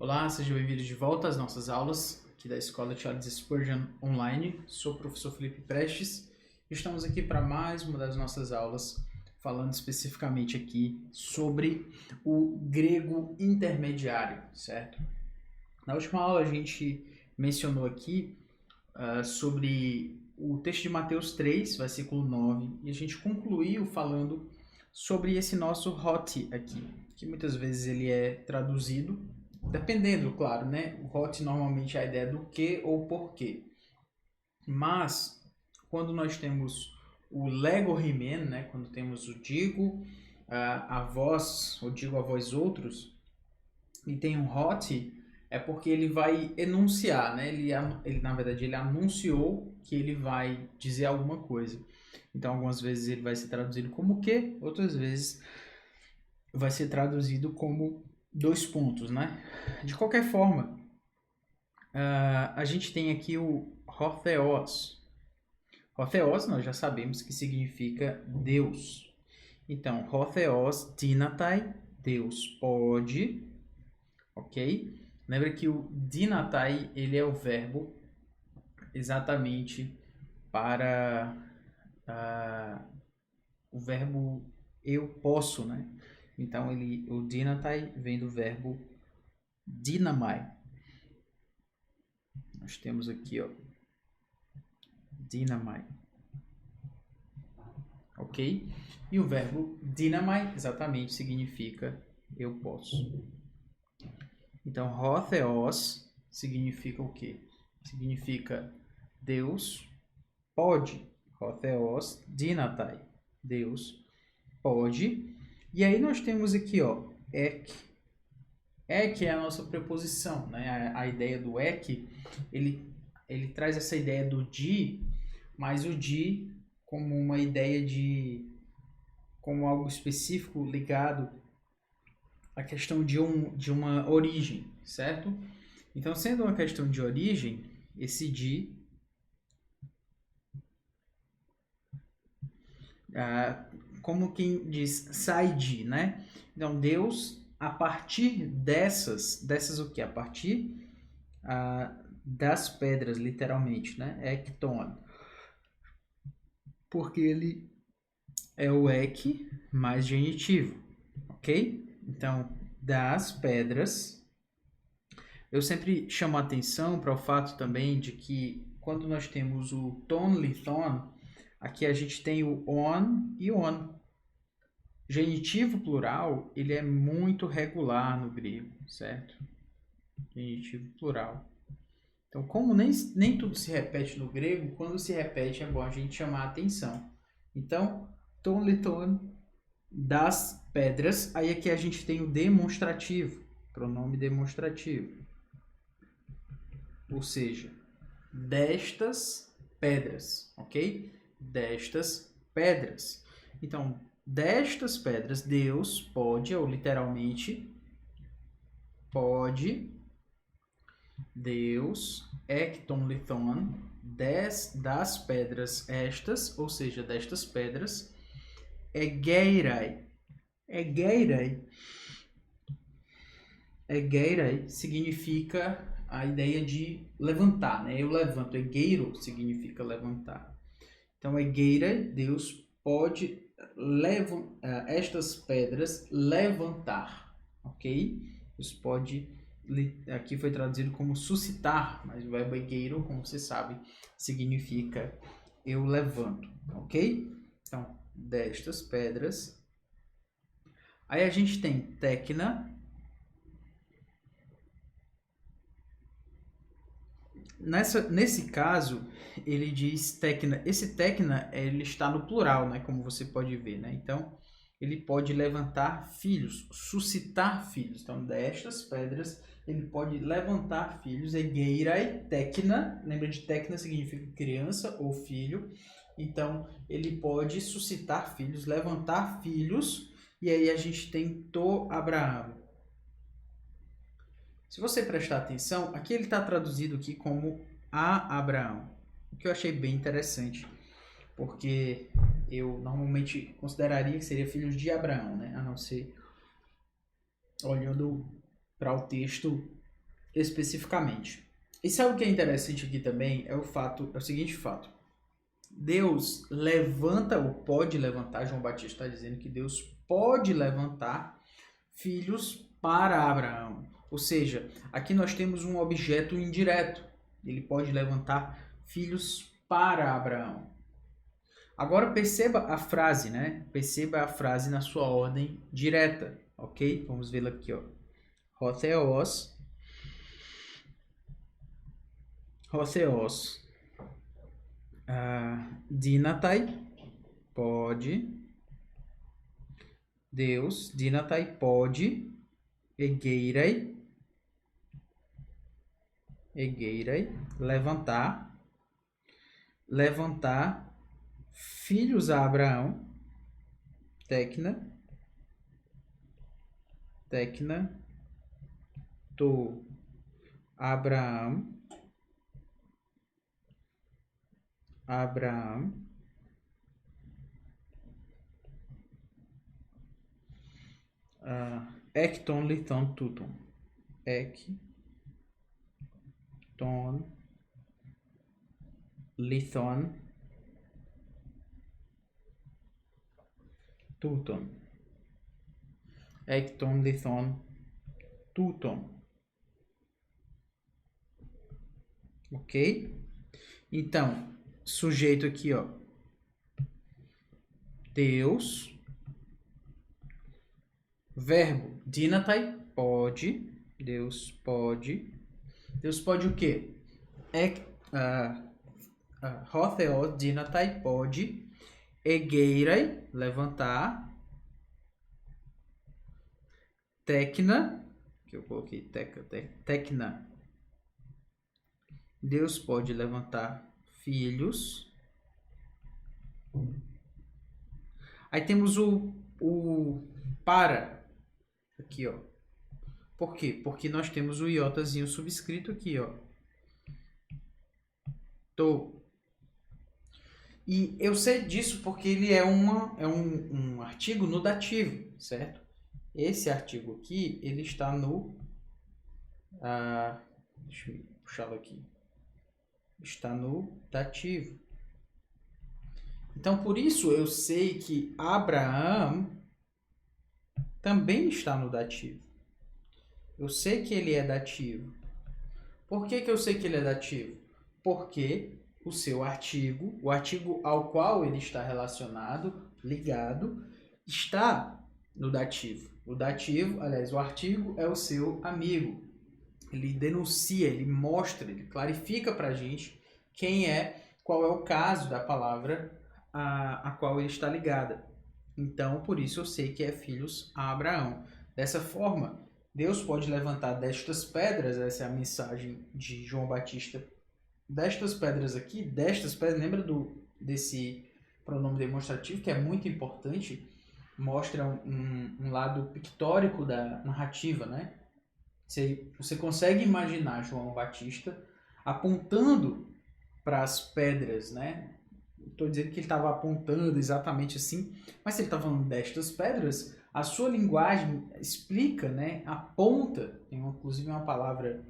Olá, sejam bem-vindos de volta às nossas aulas aqui da Escola Charles Spurgeon Online. Sou o professor Felipe Prestes e estamos aqui para mais uma das nossas aulas, falando especificamente aqui sobre o grego intermediário, certo? Na última aula a gente mencionou aqui sobre o texto de Mateus 3, versículo 9, e a gente concluiu falando sobre esse nosso hot aqui, que muitas vezes ele é traduzido, dependendo, claro, né? O hot normalmente é a ideia do que ou porquê. Mas, quando nós temos o lego rimen, né? Quando temos o digo a vós, ou digo a vós outros, e tem um hot, é porque ele vai enunciar, né? Ele na verdade, ele anunciou que ele vai dizer alguma coisa. Então, algumas vezes ele vai ser traduzido como que, outras vezes vai ser traduzido como dois pontos, né? De qualquer forma, a gente tem aqui o Hotheos. Hotheos nós já sabemos que significa Deus. Então, Hotheos Dinatai, Deus pode, ok? Lembra que o Dinatai, ele é o verbo exatamente para o verbo eu posso, né? Então, o Dinatai vem do verbo dinamai. Nós temos aqui, ó, dinamai. Ok? E o verbo dinamai exatamente significa eu posso. Então, hotheos significa o quê? Significa Deus pode. Hotheos dinatai. Deus pode. E aí nós temos aqui, ó, ek. Ek é a nossa preposição, né? A ideia do ek, ele traz essa ideia do de, mas o de como uma ideia de, como algo específico ligado à questão de uma origem, certo? Então, sendo uma questão de origem, esse de como quem diz, sai de, né? Então, Deus, a partir dessas o que? A partir das pedras, literalmente, né? Ekton. Porque ele é o ek mais genitivo, ok? Então, das pedras. Eu sempre chamo a atenção para o fato também de que quando nós temos o ton, lithon, aqui a gente tem o on e on. Genitivo plural, ele é muito regular no grego, certo? Genitivo plural. Então, como nem tudo se repete no grego, quando se repete é bom a gente chamar a atenção. Então, ton, liton, das pedras. Aí aqui a gente tem o demonstrativo, pronome demonstrativo. Ou seja, destas pedras, ok? Destas pedras. Então, destas pedras, Deus pode, ou literalmente, pode, Deus, ekton lithon, das pedras estas, ou seja, destas pedras, egeirai. Egeirai significa a ideia de levantar, né? Eu levanto. Egeiro significa levantar. Então, egeirai, Deus pode estas pedras levantar, ok? Deus pode, aqui foi traduzido como suscitar, mas o verbo egeiro, como você sabe, significa eu levanto, ok? Então, destas pedras. Aí a gente tem tecna. Nesse caso, ele diz tecna. Esse tecna, ele está no plural, né? Como você pode ver, né? Então, ele pode levantar filhos, suscitar filhos. Então, destas pedras, ele pode levantar filhos. Egeirai, tecna. Lembra de tecna significa criança ou filho. Então, ele pode suscitar filhos, levantar filhos. E aí a gente tem To Abraão. Se você prestar atenção, aqui ele está traduzido aqui como a Abraão, o que eu achei bem interessante, porque eu normalmente consideraria que seria filhos de Abraão, né? A não ser olhando para o texto especificamente. E sabe o que é interessante aqui também? É o seguinte fato. Deus levanta ou pode levantar, João Batista está dizendo que Deus pode levantar filhos para Abraão. Ou seja, aqui nós temos um objeto indireto. Ele pode levantar filhos para Abraão. Agora perceba a frase, né? Perceba a frase na sua ordem direta, ok? Vamos vê-la aqui, ó. Hotheos. Dinatai, pode. Deus, dinatai, pode. Egeirei, levantar filhos a Abraão, tecna, to Abraão, ekton lithon tuton, lithon tuton, ok? Então, sujeito aqui, ó, Deus, verbo dinatai, pode, Deus pode o quê? Hotheos, dinatai, pode, egeirei, levantar, tecna, que eu coloquei tecna, Deus pode levantar filhos. Aí temos o para aqui, ó. Por quê? Porque nós temos o iotazinho subscrito aqui, ó. E eu sei disso porque ele é um artigo no dativo, certo? Esse artigo aqui, ele está no... deixa eu puxá-lo aqui. Está no dativo. Então, por isso eu sei que Abraão também está no dativo. Eu sei que ele é dativo. Por que eu sei que ele é dativo? Porque o seu artigo, o artigo ao qual ele está relacionado, ligado, está no dativo. O dativo, aliás, o artigo é o seu amigo. Ele denuncia, ele mostra, ele clarifica para a gente qual é o caso da palavra a qual ele está ligada. Então, por isso eu sei que é filhos a Abraão. Dessa forma, Deus pode levantar destas pedras, essa é a mensagem de João Batista, destas pedras aqui, lembra desse pronome demonstrativo, que é muito importante, mostra um lado pictórico da narrativa, né? Você consegue imaginar João Batista apontando para as pedras, né? Estou dizendo que ele estava apontando exatamente assim, mas se ele está falando destas pedras, a sua linguagem explica, né? Aponta, tem inclusive uma palavra,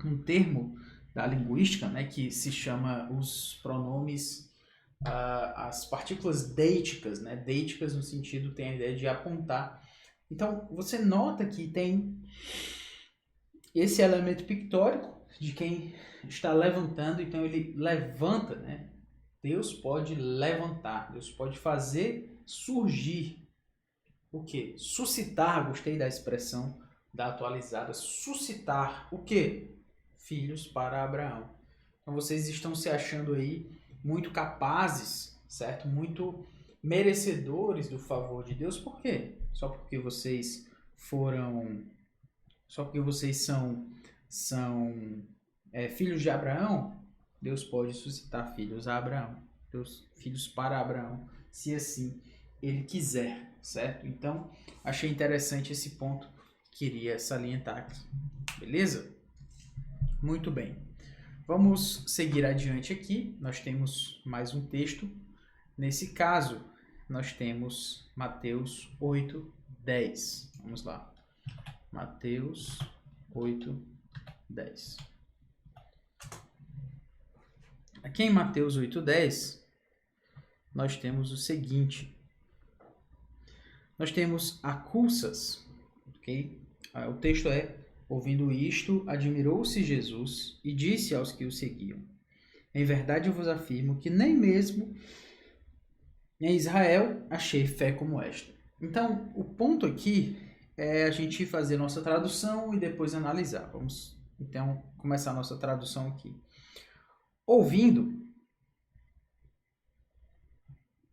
um termo da linguística, né? Que se chama os pronomes, as partículas deíticas, né? Deíticas no sentido, tem a ideia de apontar. Então, você nota que tem esse elemento pictórico de quem está levantando, então ele levanta, né? Deus pode levantar, Deus pode fazer surgir o quê? Suscitar, gostei da expressão da atualizada, suscitar o quê? Filhos para Abraão. Então vocês estão se achando aí muito capazes, certo? Muito merecedores do favor de Deus. Por quê? Só porque vocês são filhos de Abraão? Deus pode suscitar filhos a Abraão, filhos para Abraão, se assim ele quiser, certo? Então, achei interessante esse ponto, queria salientar aqui, beleza? Muito bem. Vamos seguir adiante aqui, nós temos mais um texto. Nesse caso, nós temos Mateus 8:10. Vamos lá. Mateus 8:10. 10. Aqui em Mateus 8:10, nós temos o seguinte. Nós temos acusas, ok? O texto é: ouvindo isto, admirou-se Jesus e disse aos que o seguiam: em verdade eu vos afirmo que nem mesmo em Israel achei fé como esta. Então, o ponto aqui é a gente fazer nossa tradução e depois analisar. Vamos, então, começar a nossa tradução aqui. Ouvindo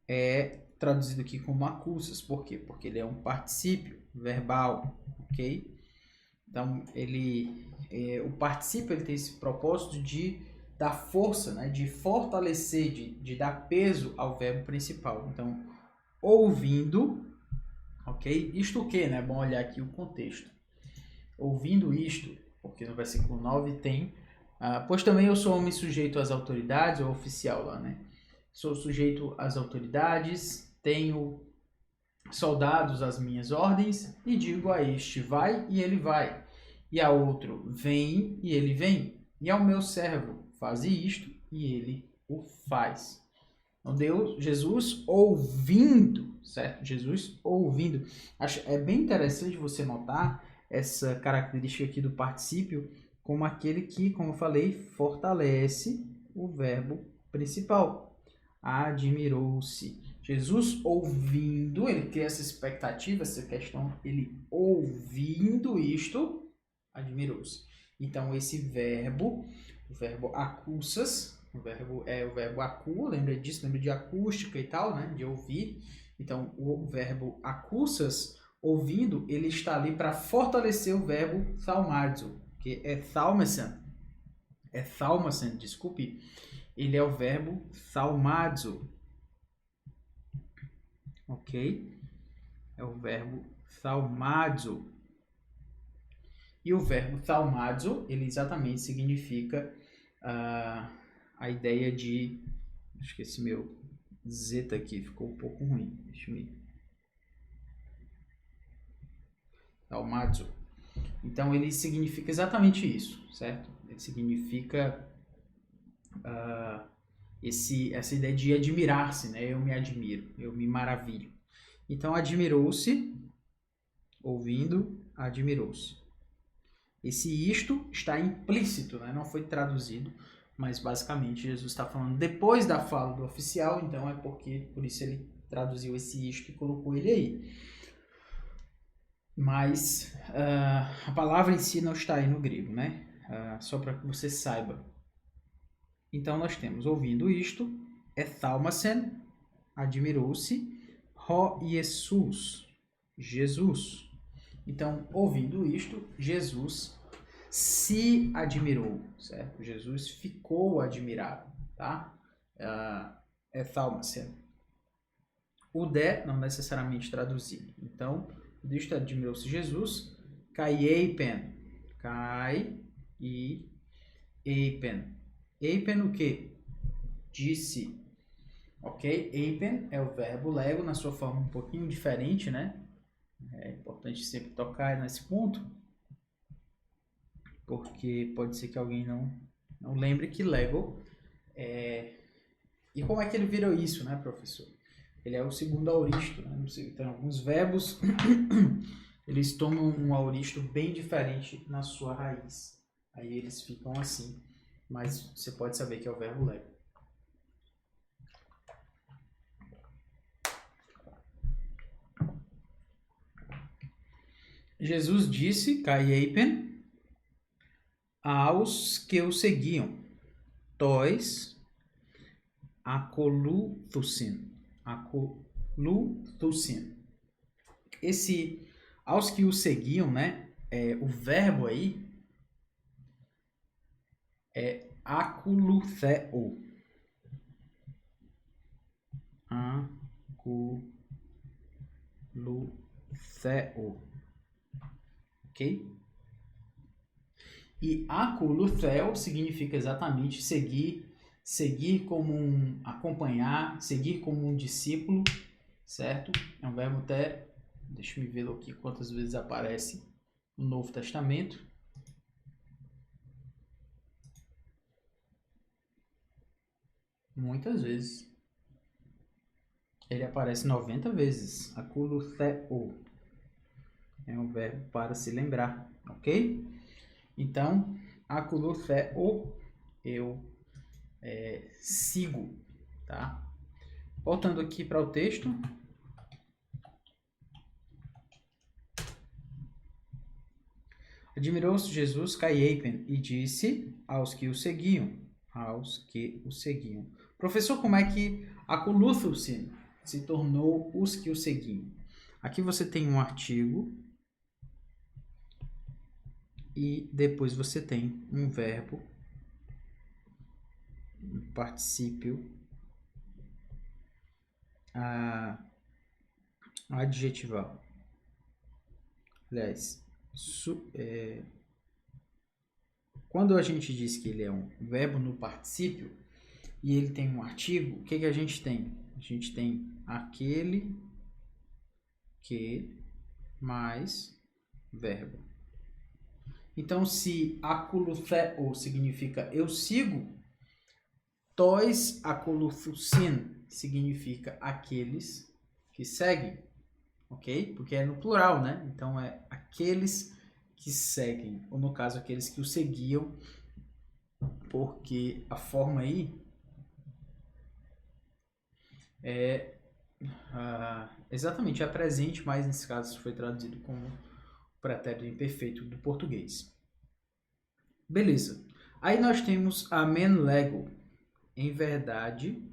é traduzido aqui como acusas. Por quê? Porque ele é um particípio verbal, ok? Então, o particípio ele tem esse propósito de dar força, né? De fortalecer, de dar peso ao verbo principal. Então, ouvindo, ok? Isto o quê, né? É bom olhar aqui o contexto. Ouvindo isto, porque no versículo 9 tem, pois também eu sou homem sujeito às autoridades, ou oficial lá, né? Sou sujeito às autoridades, tenho soldados às minhas ordens, e digo a este, vai, e ele vai. E a outro, vem, e ele vem. E ao meu servo, faze isto, e ele o faz. Então, Jesus ouvindo, certo? Jesus ouvindo. É bem interessante você notar essa característica aqui do particípio como aquele que, como eu falei, fortalece o verbo principal. Admirou-se. Jesus ouvindo, ele tem essa expectativa, essa questão, ele ouvindo isto, admirou-se. Então, esse verbo, o verbo acusas, o verbo acu, lembra disso? Lembra de acústica e tal, né? De ouvir. Então, o verbo acusas, ouvindo, ele está ali para fortalecer o verbo thaumazo, que é thaumasan. É thaumasan, desculpe. Ele é o verbo thaumazo. Ok? É o verbo thaumazo. E o verbo thaumazo, ele exatamente significa a ideia de... Acho que esse meu zeta aqui ficou um pouco ruim. Deixa eu ir. Thaumazo. Então, ele significa exatamente isso, certo? Ele significa essa ideia de admirar-se, né? Eu me admiro, eu me maravilho. Então, admirou-se, ouvindo, admirou-se. Esse isto está implícito, né? Não foi traduzido, mas basicamente Jesus está falando depois da fala do oficial, então é por isso ele traduziu esse isto e colocou ele aí. Mas a palavra em si não está aí no grego, né? Só para que você saiba. Então nós temos ouvindo isto, ethaumasen, admirou-se, ho Jesus, Jesus. Então, ouvindo isto, Jesus se admirou, certo? Jesus ficou admirado, tá? Ethaumasen. O de não necessariamente traduzido. Então, isto admirou-se Jesus, kai eipen, kai e eipen. Eipen o quê? Disse. Ok? Eipen é o verbo lego na sua forma um pouquinho diferente, né? É importante sempre tocar nesse ponto, porque pode ser que alguém não lembre que lego é... E como é que ele virou isso, né, professor? Ele é o segundo auristo, né? Então, alguns verbos eles tomam um auristo bem diferente na sua raiz. Aí eles ficam assim. Mas você pode saber que é o verbo lego. Jesus disse, kai eipen, aos que o seguiam, tois acoluthusin. Esse aos que o seguiam, né? O verbo aí é akulutheo. Akulutheo. Ok? E akulutheo significa exatamente seguir como acompanhar, seguir como um discípulo, certo? É um verbo até, deixa eu ver aqui quantas vezes aparece no Novo Testamento. Muitas vezes. Ele aparece 90 vezes. Akulutheo é um verbo para se lembrar, ok? Então, akulutheo, eu sigo, tá? Voltando aqui para o texto. Admirou-se Jesus Caiapen e disse aos que o seguiam. Professor, como é que akulutheusin se tornou os que o seguiam? Aqui você tem um artigo e depois você tem um verbo, um particípio adjetival. Aliás, quando a gente diz que ele é um verbo no particípio e ele tem um artigo, o que a gente tem? A gente tem aquele que mais verbo. Então, se akulutheo significa eu sigo, tois akuluthousin significa aqueles que seguem, ok? Porque é no plural, né? Então, é aqueles que seguem, ou no caso, aqueles que o seguiam, porque a forma aí é exatamente, é presente, mas nesse caso foi traduzido como pretérito imperfeito do português. Beleza. Aí nós temos amen lego. Em verdade.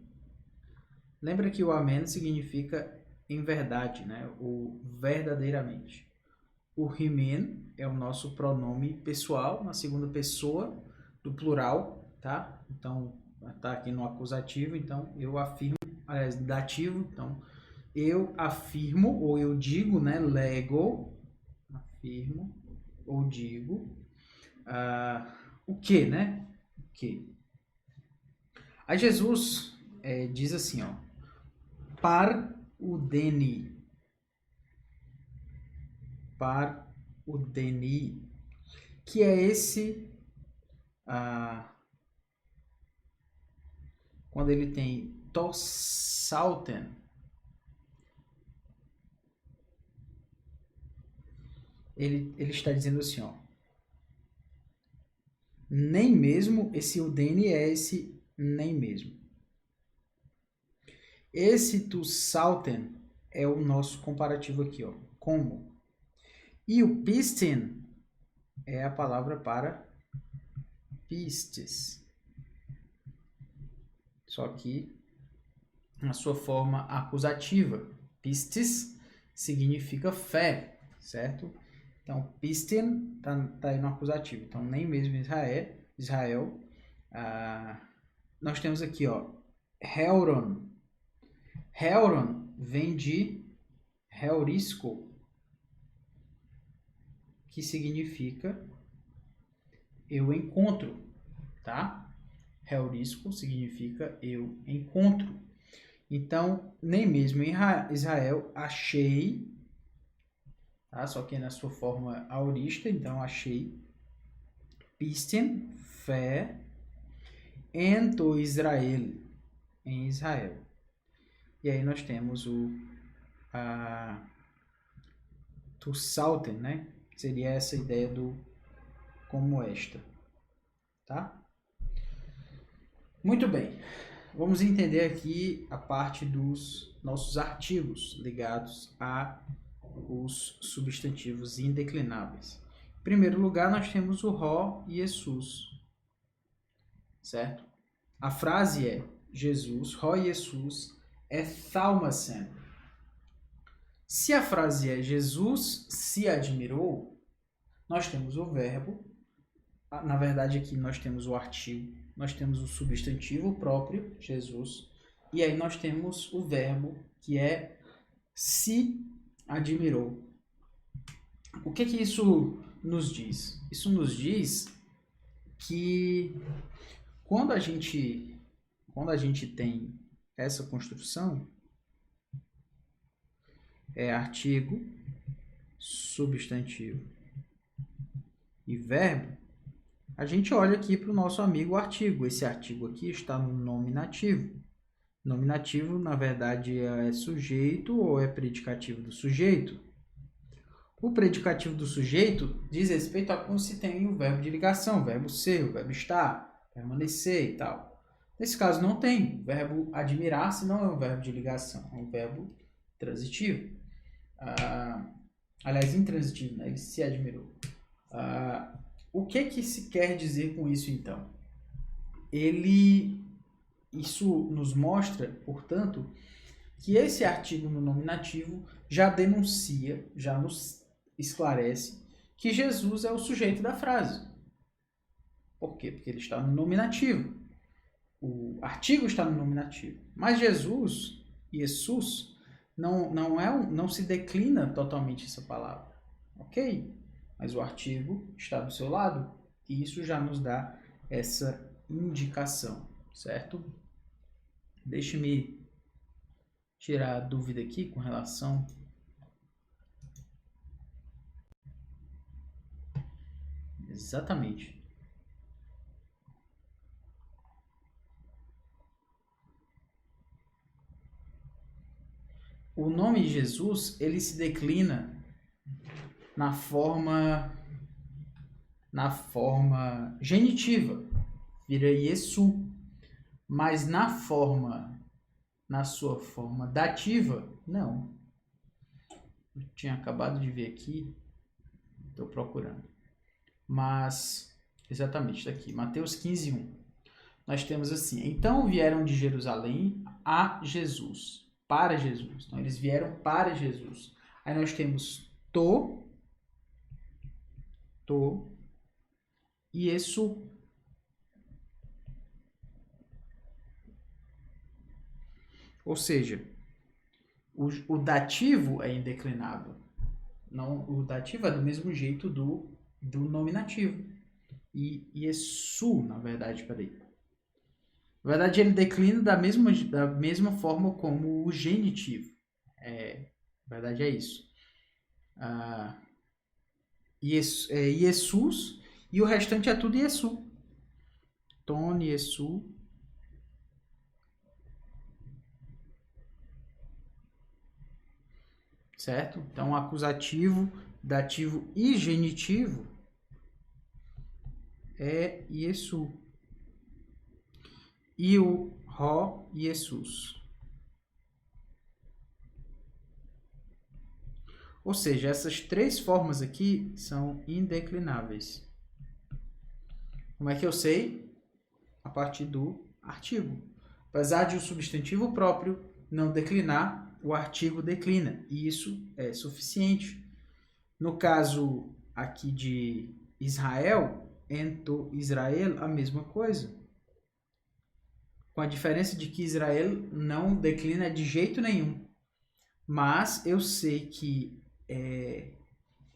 Lembra que o amen significa em verdade, né? O verdadeiramente. O himen é o nosso pronome pessoal, na segunda pessoa do plural, tá? Então, tá aqui no acusativo, então eu afirmo, aliás, dativo, então eu afirmo ou eu digo, né? Lego, afirmo ou digo o que, né? O que? Aí Jesus diz assim, ó, par udeni, que é esse quando ele tem tossalten, ele está dizendo assim, ó, nem mesmo esse udeni é esse nem mesmo. Esse tossalten é o nosso comparativo aqui, ó, como. E o pistin é a palavra para pistes. Só que na sua forma acusativa. Pistes significa fé, certo? Então, pistin tá aí no acusativo. Então, nem mesmo Israel. Nós temos aqui, ó, Heuron. Heuron vem de heurisco, que significa eu encontro, tá? Heurisco significa eu encontro. Então, nem mesmo em Israel achei, tá? Só que é na sua forma aorista, então achei pistin, fé, ento Israel, em Israel. E aí nós temos o Tussalten, né? Seria essa ideia do como esta, tá? Muito bem. Vamos entender aqui a parte dos nossos artigos ligados a os substantivos indeclináveis. Em primeiro lugar, nós temos o Ró e Jesus, certo? A frase é Jesus, Ró e Jesus é Thalmasen. Se a frase é Jesus se admirou, nós temos o verbo, na verdade aqui nós temos o artigo, nós temos o substantivo próprio, Jesus, e aí nós temos o verbo, que é se admirou. O que isso nos diz? Isso nos diz que quando a gente tem essa construção, é artigo, substantivo e verbo, a gente olha aqui para o nosso amigo artigo. Esse artigo aqui está no nominativo. Nominativo, na verdade, é sujeito ou é predicativo do sujeito. O predicativo do sujeito diz respeito a como se tem o verbo de ligação, o verbo ser, o verbo estar, permanecer e tal. Nesse caso não tem. O verbo admirar-se não é um verbo de ligação, é um verbo transitivo. Aliás, intransitivo, né? Ele se admirou. O que se quer dizer com isso, então? Isso nos mostra, portanto, que esse artigo no nominativo já denuncia, já nos esclarece que Jesus é o sujeito da frase. Por quê? Porque ele está no nominativo. O artigo está no nominativo. Mas Jesus, não se declina totalmente essa palavra. Ok? Mas o artigo está do seu lado e isso já nos dá essa indicação, certo? Deixe-me tirar a dúvida aqui com relação exatamente. O nome de Jesus, ele se declina na forma genitiva, vira Iesu, mas na sua forma dativa, não. Eu tinha acabado de ver aqui, estou procurando. Mas, exatamente, está aqui, Mateus 15:1. Nós temos assim: então vieram de Jerusalém a Jesus, para Jesus. Então, eles vieram para Jesus. Aí nós temos e Iesu. Ou seja, o dativo é indeclinável. Não, o dativo é do mesmo jeito do nominativo. E Iesu, na verdade, peraí. Na verdade, ele declina da mesma forma como o genitivo. Na verdade, é isso. Iesus, e o restante é tudo Iesu. Tony, Iesu. Certo? Então, acusativo, dativo e genitivo é Iesu. E o Ró, Iesus. Ou seja, essas três formas aqui são indeclináveis. Como é que eu sei? A partir do artigo. Apesar de o substantivo próprio não declinar, o artigo declina. E isso é suficiente. No caso aqui de Israel, ento Israel, a mesma coisa. Com a diferença de que Israel não declina de jeito nenhum. Mas eu sei que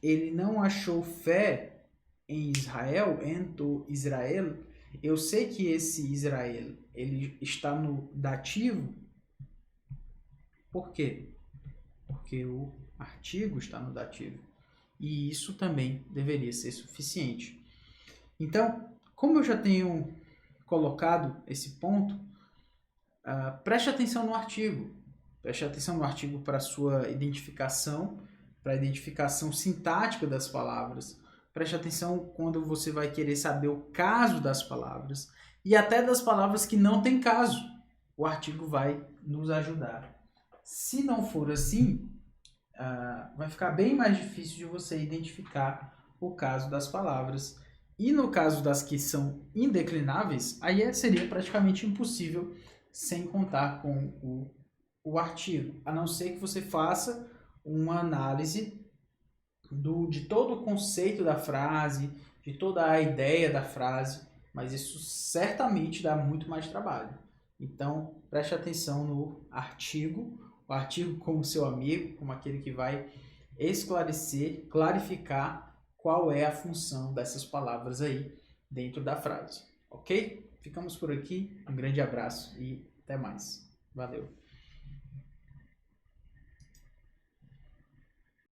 ele não achou fé em Israel, ento Israel. Eu sei que esse Israel ele está no dativo. Por quê? Porque o artigo está no dativo. E isso também deveria ser suficiente. Então, como eu já tenho colocado esse ponto, preste atenção no artigo. Preste atenção no artigo para a sua identificação, para a identificação sintática das palavras. Preste atenção quando você vai querer saber o caso das palavras e até das palavras que não têm caso. O artigo vai nos ajudar. Se não for assim, vai ficar bem mais difícil de você identificar o caso das palavras. E no caso das que são indeclináveis, aí seria praticamente impossível sem contar com o artigo, a não ser que você faça uma análise de todo o conceito da frase, de toda a ideia da frase, mas isso certamente dá muito mais trabalho. Então, preste atenção no artigo, o artigo como seu amigo, como aquele que vai esclarecer, clarificar qual é a função dessas palavras aí dentro da frase, ok? Ficamos por aqui, um grande abraço e até mais. Valeu!